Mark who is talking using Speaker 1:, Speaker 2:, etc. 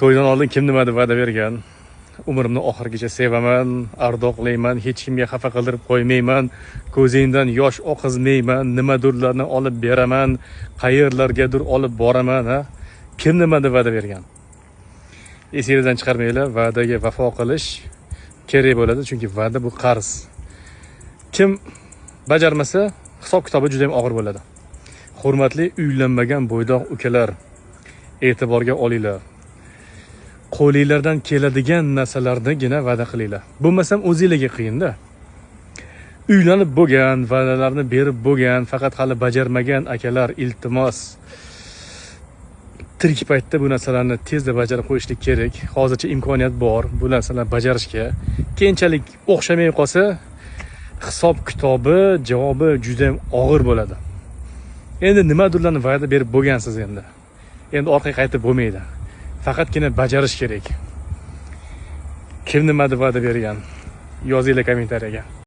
Speaker 1: To'ydan oldin kim nima deb va'da bergan? Umrimni oxirigacha sevaman, ardoqlayman, hech kimga xafa qildirib qo'ymayman, ko'zingdan yosh oqizmayman, nimadirlarni olib beraman, qayerlargadir olib boraman, ha? Kim nima deb va'da bergan? Esingizdan chiqarmanglar, va'daga vafo qilish kerak bo'ladi, chunki va'da bu qarz. Kim bajarmasa, hisob-kitobi juda ham og'ir bo'ladi. Hurmatli uylanmagan bo'ydoq ukalar, e'tiborga olinglar. Qo'linglardan keladigan narsalarnigina va'da qilinglar. Bo'lmasam o'zingizga qiyin-da. Uylanib bo'lgan, va'dalarni berib bo'lgan, faqat hali bajarmagan akalar, iltimos, tirik paytda bu narsalarni tezda bajarib qo'yishlik kerak. Hozircha imkoniyat bor bu narsalarni bajarishga. Keyinchalik o'xshamay qolsa, hisob-kitobi, javobi juda ham og'ir bo'ladi. Endi nimadirlarni va'da berib bo'lgansiz endi. Endi orqaga qaytib bo'lmaydi. Faqatgina bajarish kerak. Kim nima deb va'da bergan? Yozinglar kommentariyaga.